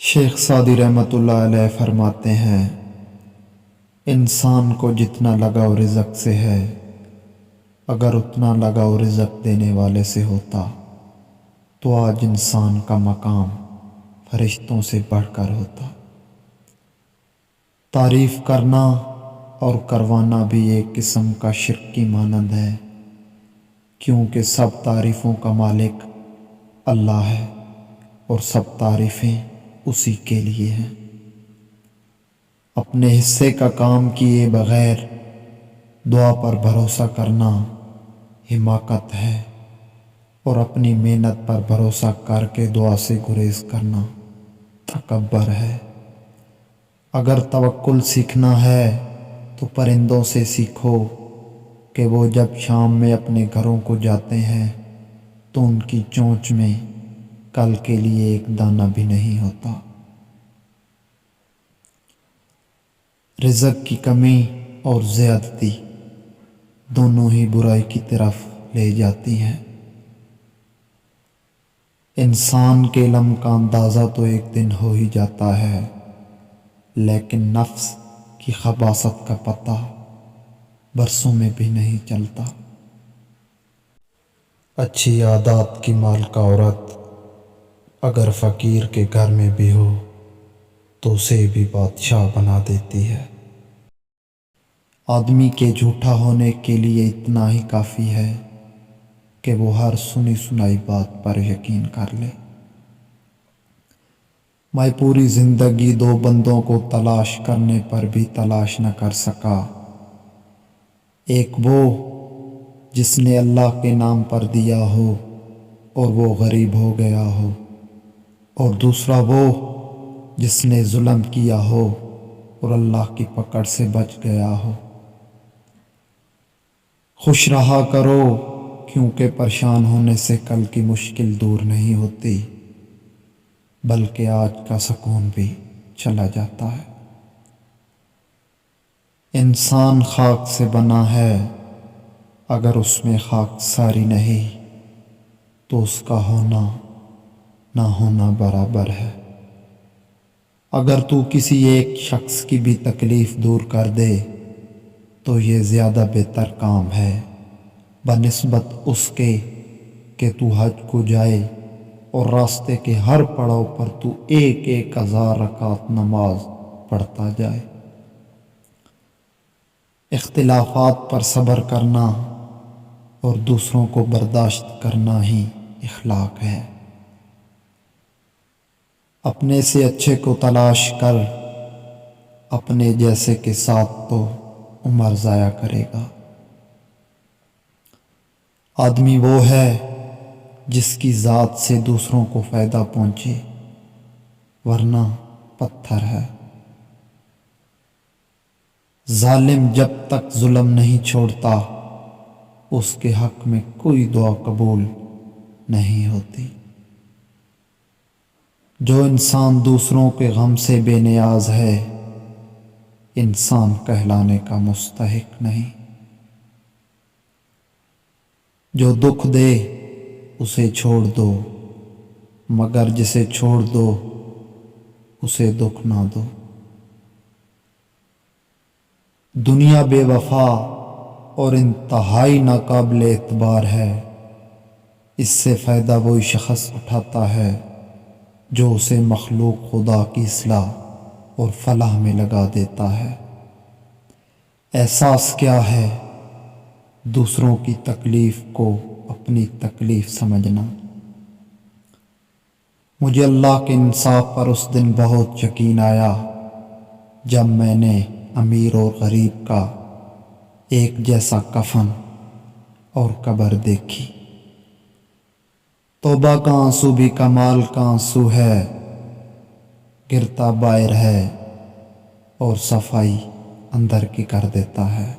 شیخ Saadi رحمۃ اللہ علیہ فرماتے ہیں، انسان کو جتنا لگاؤ رزق سے ہے، اگر اتنا لگاؤ رزق دینے والے سے ہوتا تو آج انسان کا مقام فرشتوں سے بڑھ کر ہوتا۔ تعریف کرنا اور کروانا بھی ایک قسم کا شرک کی مانند ہے، کیونکہ سب تعریفوں کا مالک اللہ ہے اور سب تعریفیں اسی کے لیے ہیں۔ اپنے حصے کا کام کیے بغیر دعا پر بھروسہ کرنا حماقت ہے، اور اپنی محنت پر بھروسہ کر کے دعا سے گریز کرنا تکبر ہے۔ اگر توکل سیکھنا ہے تو پرندوں سے سیکھو کہ وہ جب شام میں اپنے گھروں کو جاتے ہیں تو ان کی چونچ میں کل کے لیے ایک دانہ بھی نہیں ہوتا۔ رزق کی کمی اور زیادتی دونوں ہی برائی کی طرف لے جاتی ہیں۔ انسان کے علم کا اندازہ تو ایک دن ہو ہی جاتا ہے، لیکن نفس کی خباثت کا پتہ برسوں میں بھی نہیں چلتا۔ اچھی عادات کی مالکہ عورت اگر فقیر کے گھر میں بھی ہو تو اسے بھی بادشاہ بنا دیتی ہے۔ آدمی کے جھوٹا ہونے کے لیے اتنا ہی کافی ہے کہ وہ ہر سنی سنائی بات پر یقین کر لے۔ میں پوری زندگی دو بندوں کو تلاش کرنے پر بھی تلاش نہ کر سکا، ایک وہ جس نے اللہ کے نام پر دیا ہو اور وہ غریب ہو گیا ہو، اور دوسرا وہ جس نے ظلم کیا ہو اور اللہ کی پکڑ سے بچ گیا ہو۔ خوش رہا کرو، کیونکہ پریشان ہونے سے کل کی مشکل دور نہیں ہوتی، بلکہ آج کا سکون بھی چلا جاتا ہے۔ انسان خاک سے بنا ہے، اگر اس میں خاک ساری نہیں تو اس کا ہونا نہ ہونا برابر ہے۔ اگر تو کسی ایک شخص کی بھی تکلیف دور کر دے تو یہ زیادہ بہتر کام ہے بنسبت اس کے کہ تو حج کو جائے اور راستے کے ہر پڑاؤ پر تو 1000 رکعت نماز پڑھتا جائے۔ اختلافات پر صبر کرنا اور دوسروں کو برداشت کرنا ہی اخلاق ہے۔ اپنے سے اچھے کو تلاش کر، اپنے جیسے کے ساتھ تو عمر ضائع کرے گا۔ آدمی وہ ہے جس کی ذات سے دوسروں کو فائدہ پہنچے، ورنہ پتھر ہے۔ ظالم جب تک ظلم نہیں چھوڑتا اس کے حق میں کوئی دعا قبول نہیں ہوتی۔ جو انسان دوسروں کے غم سے بے نیاز ہے، انسان کہلانے کا مستحق نہیں۔ جو دکھ دے اسے چھوڑ دو، مگر جسے چھوڑ دو اسے دکھ نہ دو۔ دنیا بے وفا اور انتہائی ناقابل اعتبار ہے، اس سے فائدہ وہی شخص اٹھاتا ہے جو اسے مخلوق خدا کی اصلاح اور فلاح میں لگا دیتا ہے۔ احساس کیا ہے دوسروں کی تکلیف کو اپنی تکلیف سمجھنا۔ مجھے اللہ کے انصاف پر اس دن بہت یقین آیا جب میں نے امیر اور غریب کا ایک جیسا کفن اور قبر دیکھی۔ توبہ کا آنسو بھی کمال کا آنسو ہے، گرتا باہر ہے اور صفائی اندر کی کر دیتا ہے۔